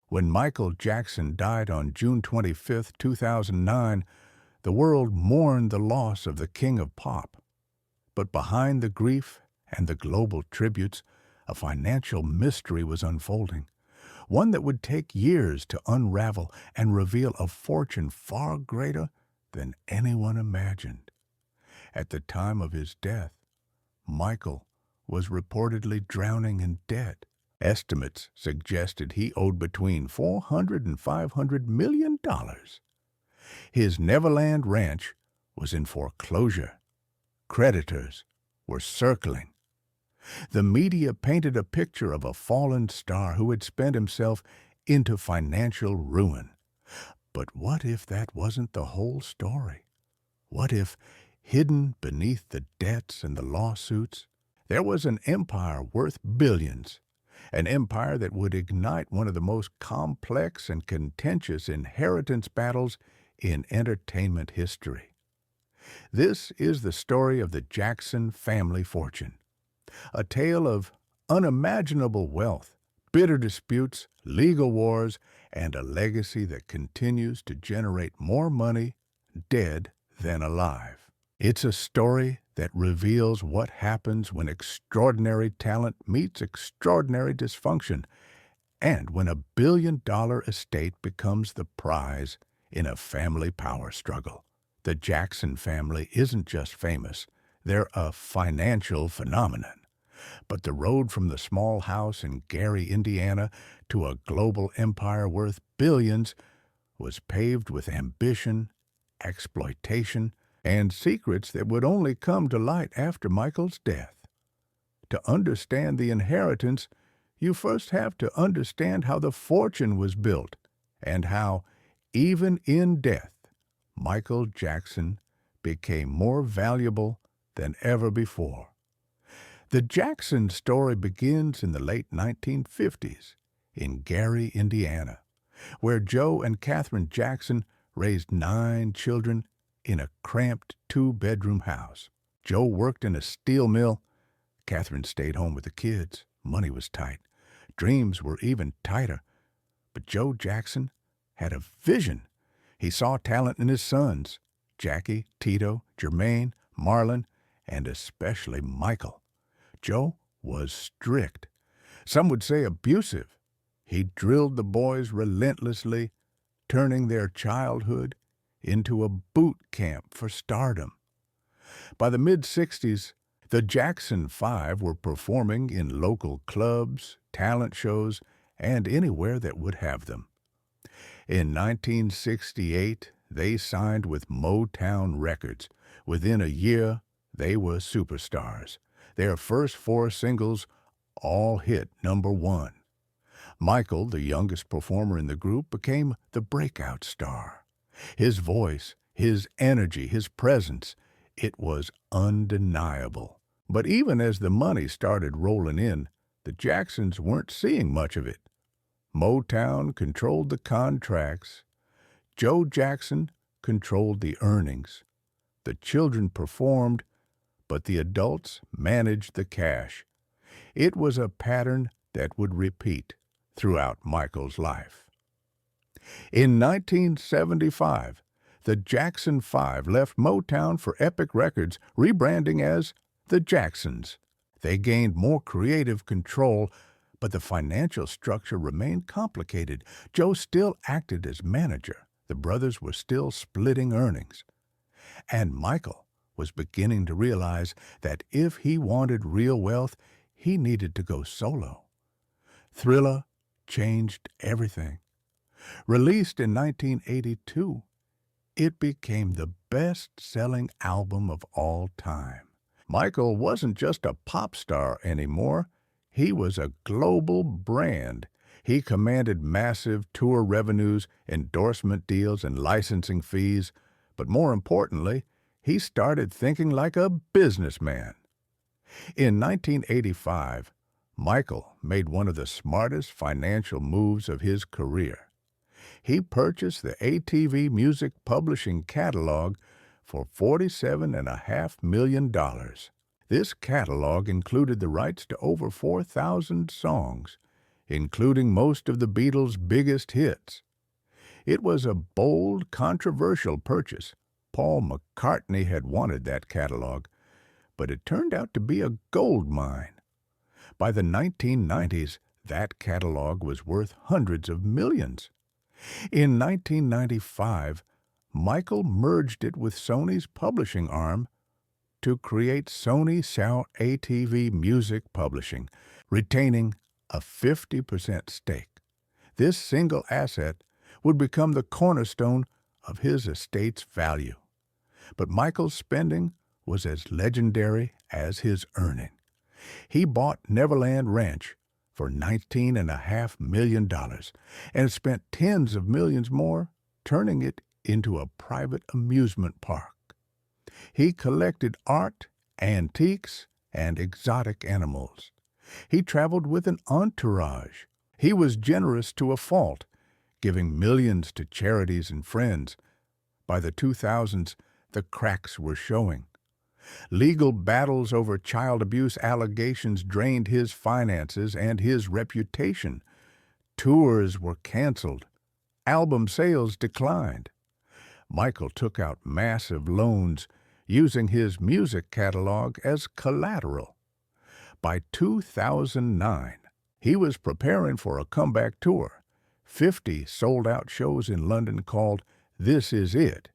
When Michael Jackson died on June 25, 2009, the world mourned the loss of the king of pop. But behind the grief and the global tributes, a financial mystery was unfolding, one that would take years to unravel and reveal a fortune far greater than anyone imagined. At the time of his death, Michael was reportedly drowning in debt. Estimates suggested he owed between $400 and $500 million. His Neverland Ranch was in foreclosure. Creditors were circling. The media painted a picture of a fallen star who had spent himself into financial ruin. But what if that wasn't the whole story? What if, hidden beneath the debts and the lawsuits, there was an empire worth billions, an empire that would ignite one of the most complex and contentious inheritance battles in entertainment history? This is the story of the Jackson family fortune, a tale of unimaginable wealth, bitter disputes, legal wars, and a legacy that continues to generate more money dead than alive. It's a story that reveals what happens when extraordinary talent meets extraordinary dysfunction, and when a billion-dollar estate becomes the prize in a family power struggle. The Jackson family isn't just famous, they're a financial phenomenon. But the road from the small house in Gary, Indiana, to a global empire worth billions was paved with ambition, exploitation, and secrets that would only come to light after Michael's death. To understand the inheritance, you first have to understand how the fortune was built and how, even in death, Michael Jackson became more valuable than ever before. The Jackson story begins in the late 1950s in Gary, Indiana, where Joe and Catherine Jackson raised 9 children in a cramped 2-bedroom house. Joe worked in a steel mill. Catherine stayed home with the kids. Money was tight. Dreams were even tighter. But Joe Jackson had a vision. He saw talent in his sons, Jackie, Tito, Jermaine, Marlon, and especially Michael. Joe was strict. Some would say abusive. He drilled the boys relentlessly, turning their childhood into a boot camp for stardom. By the mid-60s, the Jackson Five were performing in local clubs, talent shows, and anywhere that would have them. In 1968, they signed with Motown Records. Within a year, they were superstars. Their first 4 singles all hit #1. Michael, the youngest performer in the group, became the breakout star. His voice, his energy, his presence, it was undeniable. But even as the money started rolling in, the Jacksons weren't seeing much of it. Motown controlled the contracts. Joe Jackson controlled the earnings. The children performed, but the adults managed the cash. It was a pattern that would repeat throughout Michael's life. In 1975, the Jackson Five left Motown for Epic Records, rebranding as the Jacksons. They gained more creative control, but the financial structure remained complicated. Joe still acted as manager. The brothers were still splitting earnings. And Michael was beginning to realize that if he wanted real wealth, he needed to go solo. Thriller changed everything. Released in 1982, it became the best-selling album of all time. Michael wasn't just a pop star anymore. He was a global brand. He commanded massive tour revenues, endorsement deals, and licensing fees. But more importantly, he started thinking like a businessman. In 1985, Michael made one of the smartest financial moves of his career. He purchased the ATV Music Publishing catalog for $47.5 million. This catalog included the rights to over 4,000 songs. including most of the Beatles' biggest hits. It was a bold, controversial purchase. Paul McCartney had wanted that catalog, but it turned out to be a gold mine. By the 1990s, that catalog was worth hundreds of millions. In 1995, Michael merged it with Sony's publishing arm to create Sony Sao ATV Music Publishing, retaining a 50% stake. This single asset would become the cornerstone of his estate's value. But Michael's spending was as legendary as his earning. He bought Neverland Ranch for $19.5 million and spent tens of millions more turning it into a private amusement park. He collected art, antiques, and exotic animals. He traveled with an entourage. He was generous to a fault, giving millions to charities and friends. By the 2000s, the cracks were showing. Legal battles over child abuse allegations drained his finances and his reputation. Tours were canceled. Album sales declined. Michael took out massive loans, using his music catalog as collateral. By 2009, he was preparing for a comeback tour, 50 sold-out shows in London called This Is It,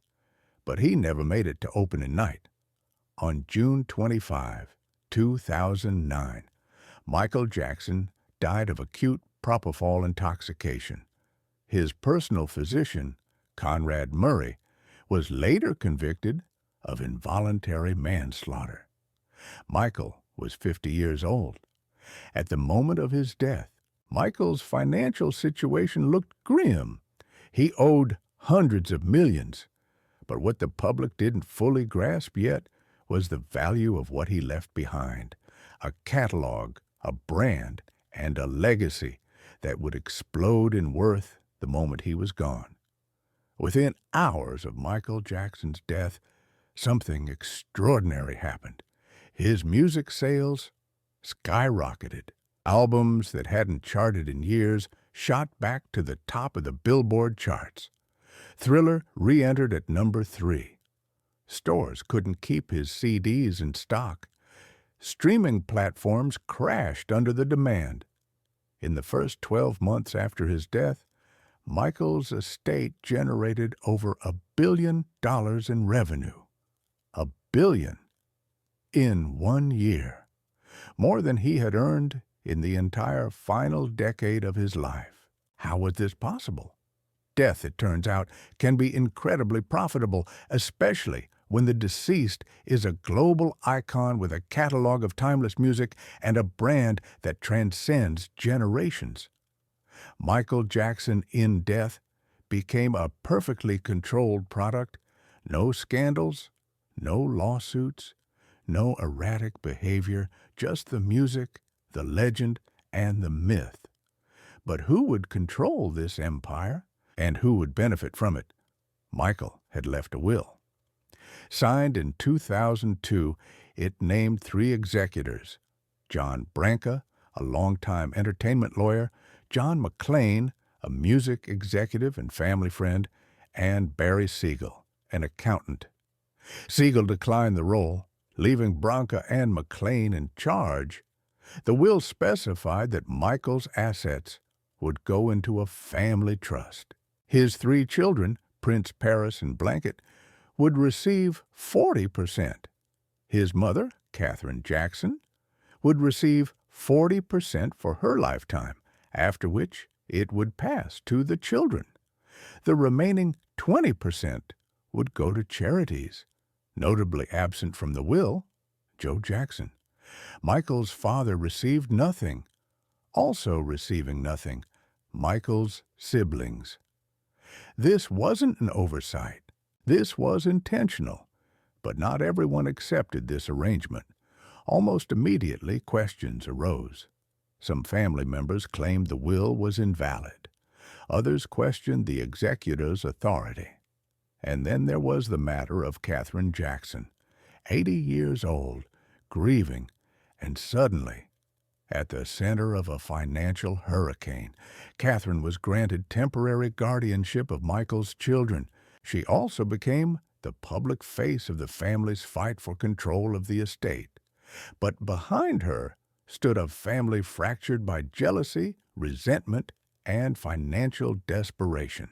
but he never made it to opening night. On June 25, 2009, Michael Jackson died of acute propofol intoxication. His personal physician, Conrad Murray, was later convicted of involuntary manslaughter. Michael was 50 years old. At the moment of his death, Michael's financial situation looked grim. He owed hundreds of millions, but what the public didn't fully grasp yet was the value of what he left behind, a catalog, a brand, and a legacy that would explode in worth the moment he was gone. Within hours of Michael Jackson's death, something extraordinary happened. His music sales skyrocketed. Albums that hadn't charted in years shot back to the top of the Billboard charts. Thriller re-entered at number 3. Stores couldn't keep his CDs in stock. Streaming platforms crashed under the demand. In the first 12 months after his death, Michael's estate generated over $1 billion in revenue. $1 billion in 1 year. More than he had earned in the entire final decade of his life. How was this possible? Death, it turns out, can be incredibly profitable, especially when the deceased is a global icon with a catalog of timeless music and a brand that transcends generations. Michael Jackson, in death, became a perfectly controlled product. No scandals, no lawsuits, no erratic behavior, just the music, the legend, and the myth. But who would control this empire, and who would benefit from it? Michael had left a will. Signed in 2002, it named 3 executors: John Branca, a longtime entertainment lawyer, John McClane, a music executive and family friend, and Barry Siegel, an accountant. Siegel declined the role, leaving Branca and McClane in charge. The will specified that Michael's assets would go into a family trust. His 3 children, Prince Paris and Blanket, would receive 40%. His mother, Catherine Jackson, would receive 40% for her lifetime, after which it would pass to the children. The remaining 20% would go to charities. Notably absent from the will, Joe Jackson. Michael's father received nothing. Also receiving nothing, Michael's siblings. This wasn't an oversight. This was intentional. But not everyone accepted this arrangement. Almost immediately, questions arose. Some family members claimed the will was invalid. Others questioned the executor's authority. And then there was the matter of Catherine Jackson, 80 years old, grieving, and suddenly, At the center of a financial hurricane, Catherine was granted temporary guardianship of Michael's children. She also became the public face of the family's fight for control of the estate. But behind her stood a family fractured by jealousy, resentment, and financial desperation.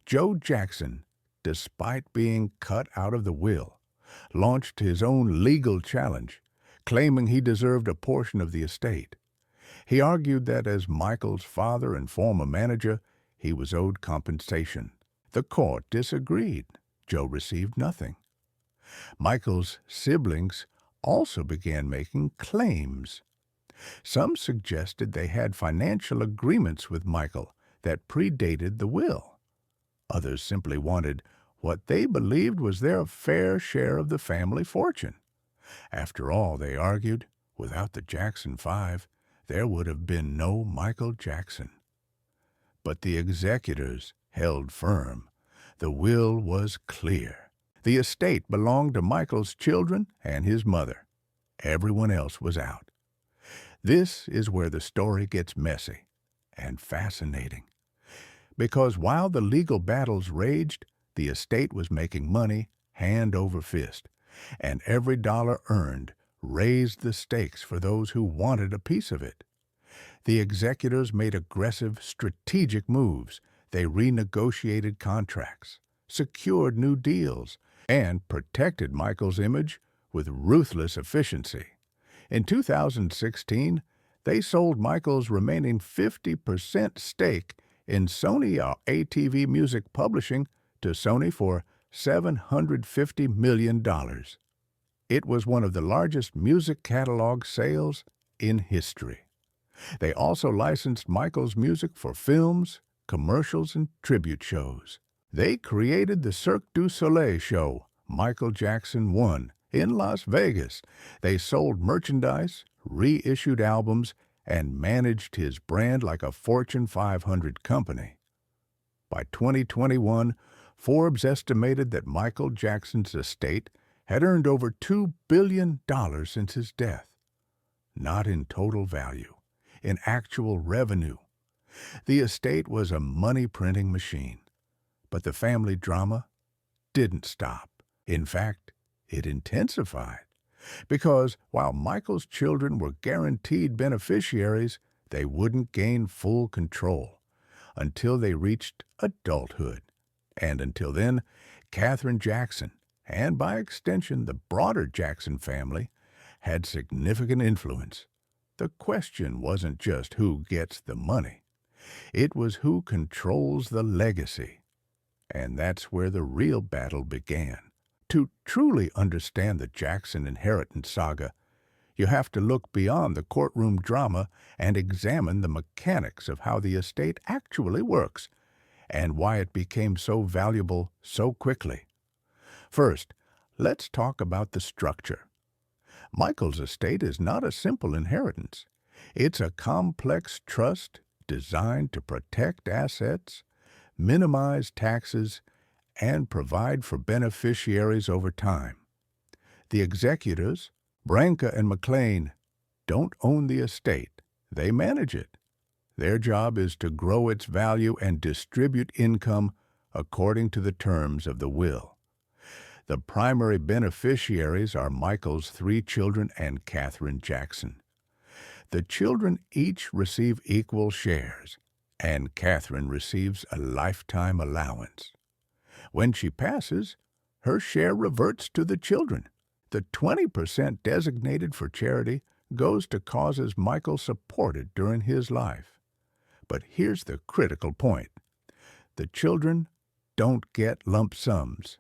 Joe Jackson, despite being cut out of the will, launched his own legal challenge, claiming he deserved a portion of the estate. He argued that as Michael's father and former manager, he was owed compensation. The court disagreed. Joe received nothing. Michael's siblings also began making claims. Some suggested they had financial agreements with Michael that predated the will. Others simply wanted what they believed was their fair share of the family fortune. After all, they argued, without the Jackson Five, there would have been no Michael Jackson. But the executors held firm. The will was clear. The estate belonged to Michael's children and his mother. Everyone else was out. This is where the story gets messy and fascinating. Because while the legal battles raged, the estate was making money hand over fist, and every dollar earned raised the stakes for those who wanted a piece of it. The executors made aggressive, strategic moves. They renegotiated contracts, secured new deals, and protected Michael's image with ruthless efficiency. In 2016, they sold Michael's remaining 50% stake in Sony ATV Music Publishing to Sony for $750 million. It was one of the largest music catalog sales in history. They also licensed Michael's music for films, commercials, and tribute shows. They created the Cirque du Soleil show, Michael Jackson 1, in Las Vegas. They sold merchandise, reissued albums, and managed his brand like a Fortune 500 company. By 2021, Forbes estimated that Michael Jackson's estate had earned over $2 billion since his death. Not in total value, in actual revenue. The estate was a money-printing machine. But the family drama didn't stop. In fact, it intensified. Because while Michael's children were guaranteed beneficiaries, they wouldn't gain full control until they reached adulthood. And until then, Catherine Jackson, and by extension the broader Jackson family, had significant influence. The question wasn't just who gets the money. It was who controls the legacy. And that's where the real battle began. To truly understand the Jackson inheritance saga, you have to look beyond the courtroom drama and examine the mechanics of how the estate actually works and why it became so valuable so quickly. First, let's talk about the structure. Michael's estate is not a simple inheritance. It's a complex trust designed to protect assets, minimize taxes, and provide for beneficiaries over time. The executors, Branca and McLean, don't own the estate. They manage it. Their job is to grow its value and distribute income according to the terms of the will. The primary beneficiaries are Michael's 3 children and Catherine Jackson. The children each receive equal shares, and Catherine receives a lifetime allowance. When she passes, her share reverts to the children. The 20% designated for charity goes to causes Michael supported during his life. But here's the critical point. The children don't get lump sums.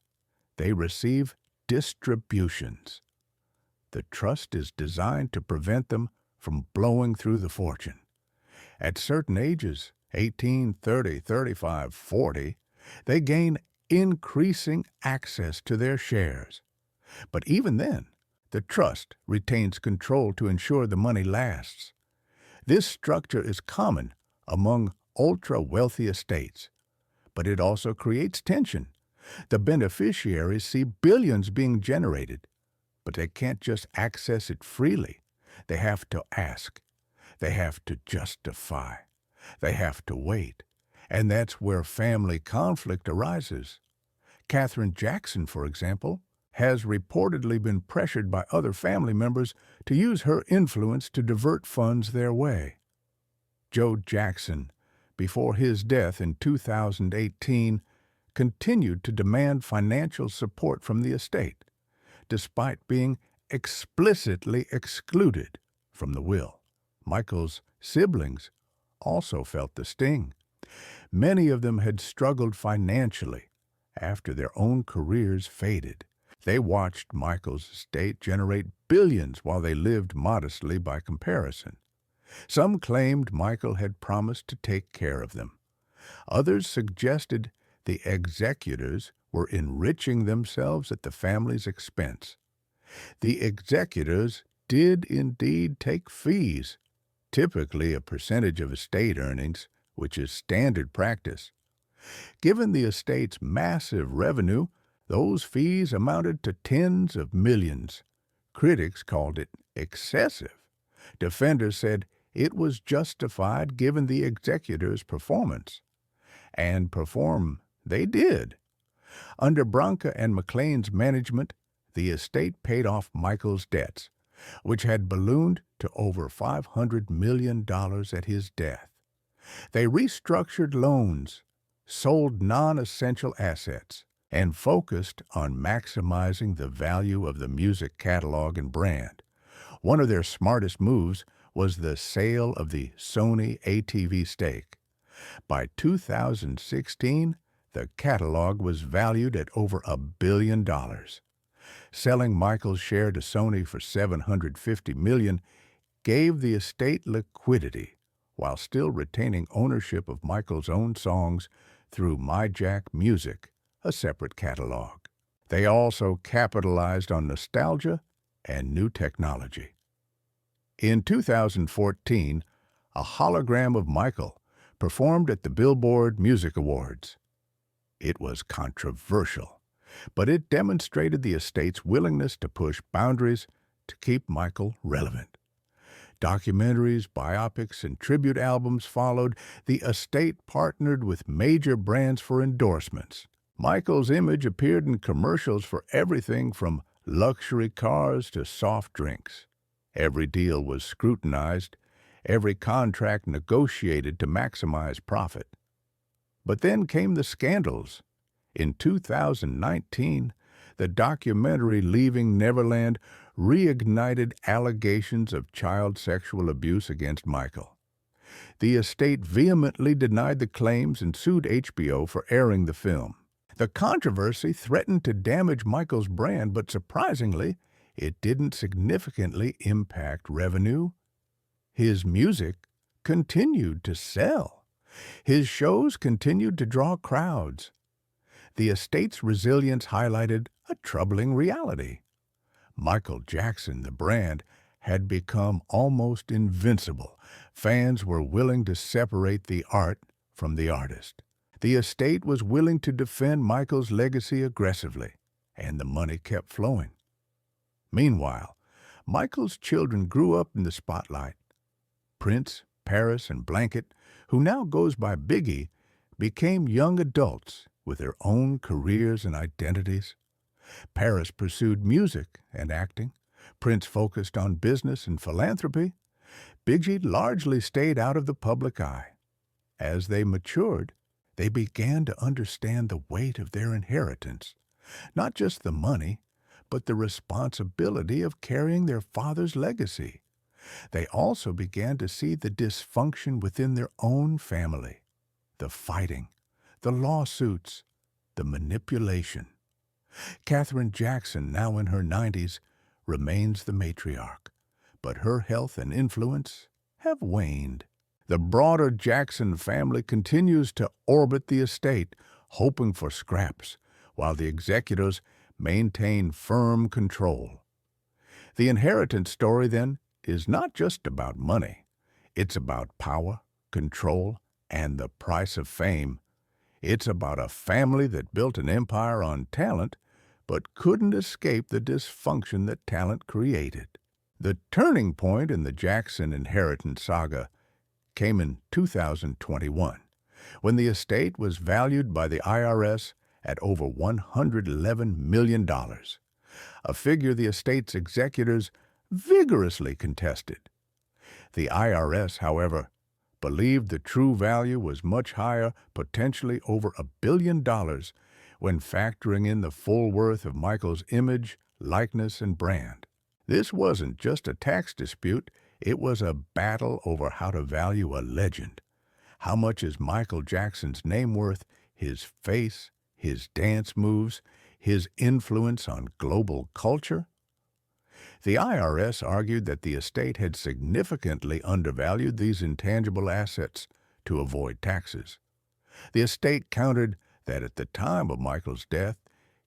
They receive distributions. The trust is designed to prevent them from blowing through the fortune. At certain ages, 18, 30, 35, 40, they gain increasing access to their shares. But even then, the trust retains control to ensure the money lasts. This structure is common among ultra-wealthy estates, but it also creates tension. The beneficiaries see billions being generated, but they can't just access it freely. They have to ask, They have to justify. They have to wait. And that's where family conflict arises. Katherine Jackson, for example, has reportedly been pressured by other family members to use her influence to divert funds their way. Joe Jackson, before his death in 2018, continued to demand financial support from the estate, despite being explicitly excluded from the will. Michael's siblings also felt the sting. Many of them had struggled financially after their own careers faded. They watched Michael's estate generate billions while they lived modestly by comparison. Some claimed Michael had promised to take care of them. Others suggested the executors were enriching themselves at the family's expense. The executors did indeed take fees, typically a percentage of estate earnings, which is standard practice. Given the estate's massive revenue, those fees amounted to tens of millions. Critics called it excessive. Defenders said it was justified given the executors' performance. And perform they did. Under Branca and McLean's management, the estate paid off Michael's debts, which had ballooned to over $500 million at his death. They restructured loans, sold non-essential assets, and focused on maximizing the value of the music catalog and brand. One of their smartest moves was the sale of the Sony ATV stake. By 2016, the catalog was valued at over $1 billion. Selling Michael's share to Sony for $750 million gave the estate liquidity while still retaining ownership of Michael's own songs through MyJack Music, a separate catalog. They also capitalized on nostalgia and new technology. In 2014, a hologram of Michael performed at the Billboard Music Awards. It was controversial, but it demonstrated the estate's willingness to push boundaries to keep Michael relevant. Documentaries, biopics, and tribute albums followed. The estate partnered with major brands for endorsements. Michael's image appeared in commercials for everything from luxury cars to soft drinks. Every deal was scrutinized, every contract negotiated to maximize profit. But then came the scandals. In 2019, the documentary Leaving Neverland reignited allegations of child sexual abuse against Michael. The estate vehemently denied the claims and sued HBO for airing the film. The controversy threatened to damage Michael's brand, but surprisingly, it didn't significantly impact revenue. His music continued to sell. His shows continued to draw crowds. The estate's resilience highlighted a troubling reality. Michael Jackson, the brand, had become almost invincible. Fans were willing to separate the art from the artist. The estate was willing to defend Michael's legacy aggressively, and the money kept flowing. Meanwhile, Michael's children grew up in the spotlight. Prince, Paris, and Blanket, who now goes by Biggie, became young adults with their own careers and identities. Paris pursued music and acting. Prince focused on business and philanthropy. Biggie largely stayed out of the public eye. As they matured, they began to understand the weight of their inheritance, not just the money, but the responsibility of carrying their father's legacy. They also began to see the dysfunction within their own family, the fighting, the lawsuits, the manipulation. Katherine Jackson, now in her 90s, remains the matriarch, but her health and influence have waned. The broader Jackson family continues to orbit the estate, hoping for scraps, while the executors maintain firm control. The inheritance story, then, is not just about money. It's about power, control, and the price of fame. It's about a family that built an empire on talent, but couldn't escape the dysfunction that talent created. The turning point in the Jackson inheritance saga came in 2021, when the estate was valued by the IRS at over $111 million, a figure the estate's executors vigorously contested. The IRS, however, believed the true value was much higher, potentially over $1 billion, when factoring in the full worth of Michael's image, likeness, and brand. This wasn't just a tax dispute, it was a battle over how to value a legend. How much is Michael Jackson's name worth, his face, his dance moves, his influence on global culture? The IRS argued that the estate had significantly undervalued these intangible assets to avoid taxes. The estate countered that at the time of Michael's death,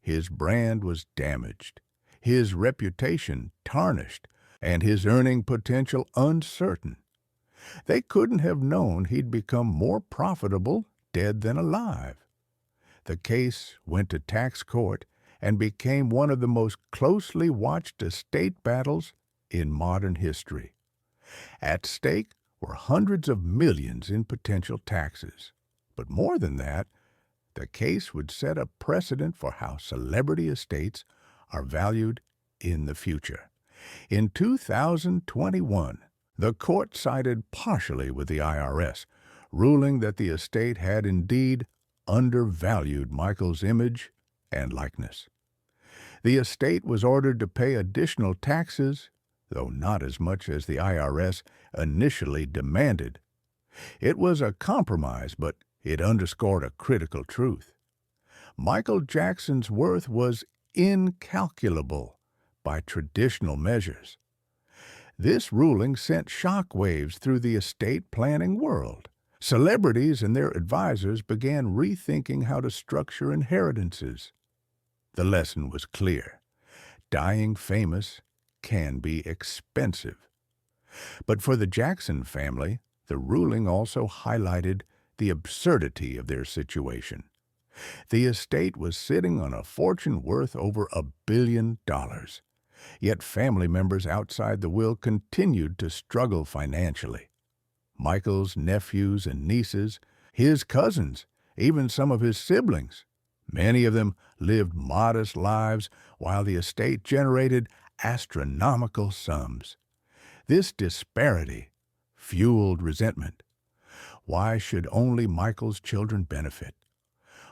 his brand was damaged, his reputation tarnished, and his earning potential uncertain. They couldn't have known he'd become more profitable dead than alive. The case went to tax court and became one of the most closely watched estate battles in modern history. At stake were hundreds of millions in potential taxes. But more than that, the case would set a precedent for how celebrity estates are valued in the future. In 2021, the court sided partially with the IRS, ruling that the estate had indeed undervalued Michael's image and likeness. The estate was ordered to pay additional taxes, though not as much as the IRS initially demanded. It was a compromise, but it underscored a critical truth. Michael Jackson's worth was incalculable by traditional measures. This ruling sent shockwaves through the estate planning world. Celebrities and their advisors began rethinking how to structure inheritances. The lesson was clear. Dying famous can be expensive. But for the Jackson family, the ruling also highlighted the absurdity of their situation. The estate was sitting on a fortune worth over $1 billion. Yet family members outside the will continued to struggle financially. Michael's nephews and nieces, his cousins, even some of his siblings, many of them lived modest lives while the estate generated astronomical sums. This disparity fueled resentment. Why should only Michael's children benefit?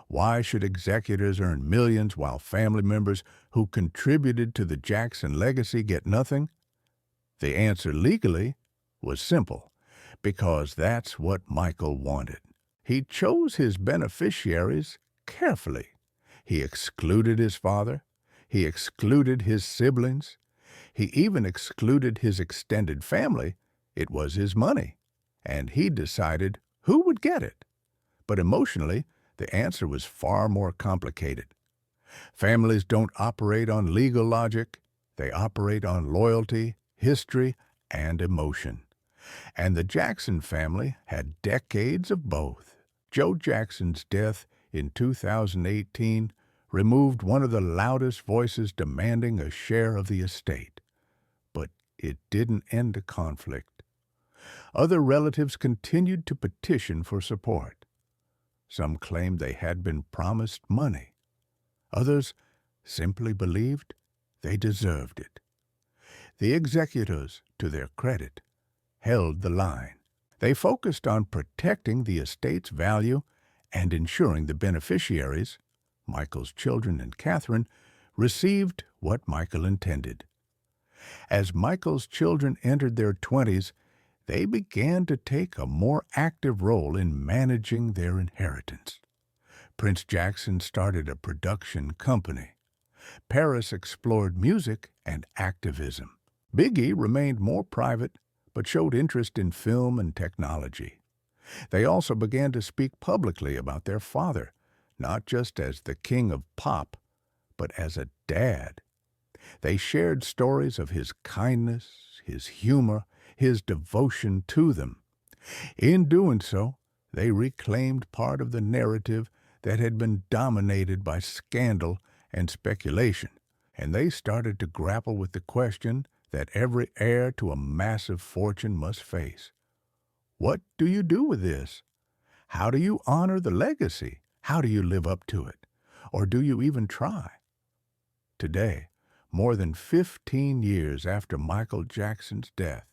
Why should executors earn millions while family members who contributed to the Jackson legacy get nothing? The answer legally was simple, because that's what Michael wanted. He chose his beneficiaries carefully. He excluded his father. He excluded his siblings. He even excluded his extended family. It was his money, and he decided who would get it. But emotionally, the answer was far more complicated. Families don't operate on legal logic. They operate on loyalty, history, and emotion. And the Jackson family had decades of both. Joe Jackson's death in 2018 removed one of the loudest voices demanding a share of the estate. But it didn't end the conflict. Other relatives continued to petition for support. Some claimed they had been promised money. Others simply believed they deserved it. The executors, to their credit, held the line. They focused on protecting the estate's value and ensuring the beneficiaries, Michael's children and Catherine, received what Michael intended. As Michael's children entered their 20s, they began to take a more active role in managing their inheritance. Prince Jackson started a production company. Paris explored music and activism. Biggie remained more private, but showed interest in film and technology. They also began to speak publicly about their father, not just as the king of pop, but as a dad. They shared stories of his kindness, his humor, his devotion to them. In doing so, they reclaimed part of the narrative that had been dominated by scandal and speculation, and they started to grapple with the question that every heir to a massive fortune must face. What do you do with this? How do you honor the legacy? How do you live up to it? Or do you even try? Today, more than 15 years after Michael Jackson's death,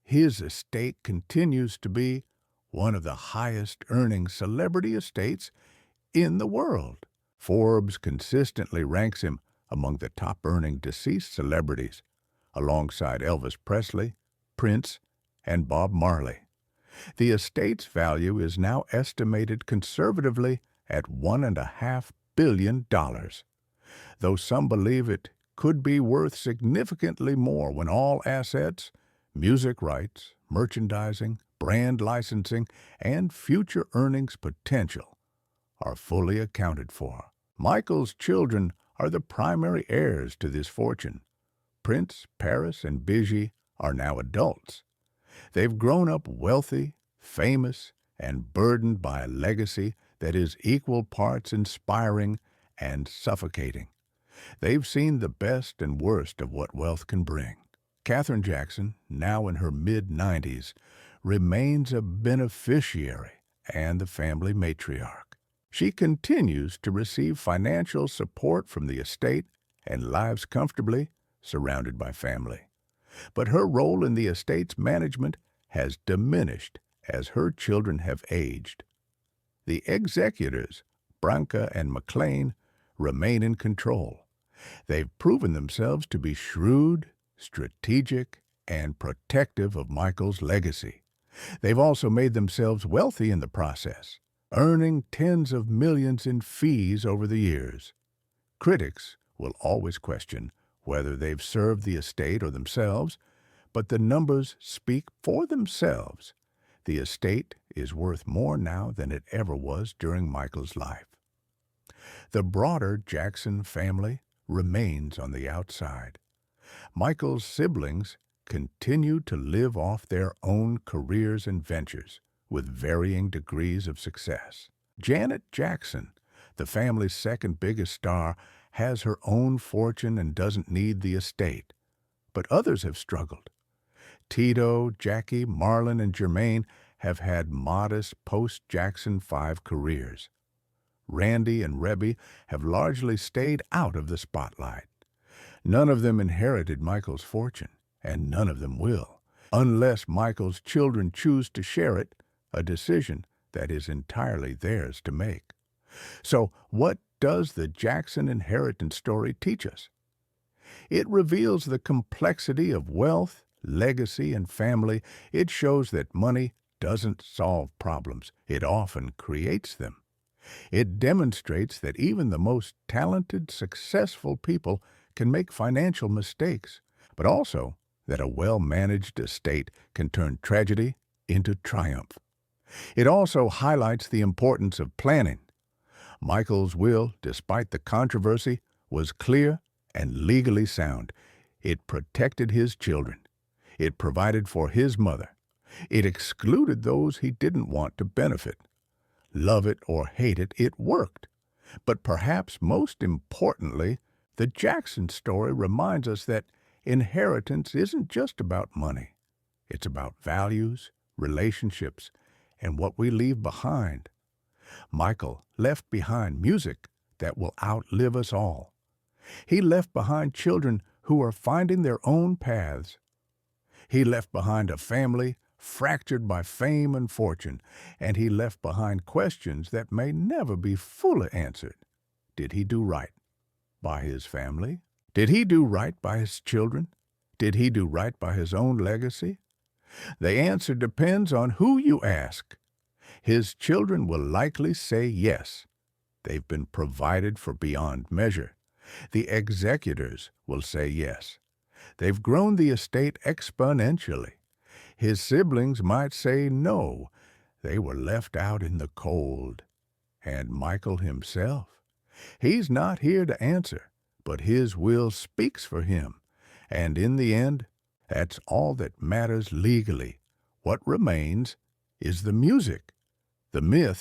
his estate continues to be one of the highest-earning celebrity estates in the world. Forbes consistently ranks him among the top-earning deceased celebrities, alongside Elvis Presley, Prince, and Bob Marley. The estate's value is now estimated conservatively at $1.5 billion, though some believe it could be worth significantly more when all assets, music rights, merchandising, brand licensing, and future earnings potential are fully accounted for. Michael's children are the primary heirs to this fortune. Prince, Paris, and Bijou are now adults. They've grown up wealthy, famous, and burdened by a legacy that is equal parts inspiring and suffocating. They've seen the best and worst of what wealth can bring. Katherine Jackson, now in her mid-90s, remains a beneficiary and the family matriarch. She continues to receive financial support from the estate and lives comfortably, surrounded by family. But her role in the estate's management has diminished as her children have aged. The executors, Branca and McLean, remain in control. They've proven themselves to be shrewd, strategic, and protective of Michael's legacy. They've also made themselves wealthy in the process, earning tens of millions in fees over the years. Critics will always question whether they've served the estate or themselves, but the numbers speak for themselves. The estate is worth more now than it ever was during Michael's life. The broader Jackson family remains on the outside. Michael's siblings continue to live off their own careers and ventures with varying degrees of success. Janet Jackson, the family's second biggest star, has her own fortune and doesn't need the estate. But others have struggled. Tito, Jackie, Marlon, and Jermaine have had modest post-Jackson 5 careers. Randy and Rebby have largely stayed out of the spotlight. None of them inherited Michael's fortune, and none of them will, unless Michael's children choose to share it, a decision that is entirely theirs to make. So what does the Jackson inheritance story teach us? It reveals the complexity of wealth, legacy, and family. It shows that money doesn't solve problems. It often creates them. It demonstrates that even the most talented, successful people can make financial mistakes, but also that a well-managed estate can turn tragedy into triumph. It also highlights the importance of planning. Michael's will, despite the controversy, was clear and legally sound. It protected his children. It provided for his mother. It excluded those he didn't want to benefit. Love it or hate it, it worked. But perhaps most importantly, the Jackson story reminds us that inheritance isn't just about money. It's about values, relationships, and what we leave behind. Michael left behind music that will outlive us all. He left behind children who are finding their own paths. He left behind a family fractured by fame and fortune, and he left behind questions that may never be fully answered. Did he do right by his family? Did he do right by his children? Did he do right by his own legacy? The answer depends on who you ask. His children will likely say yes. They've been provided for beyond measure. The executors will say yes. They've grown the estate exponentially. His siblings might say no. They were left out in the cold. And Michael himself? He's not here to answer, but his will speaks for him. And in the end, that's all that matters legally. What remains is the music. The myth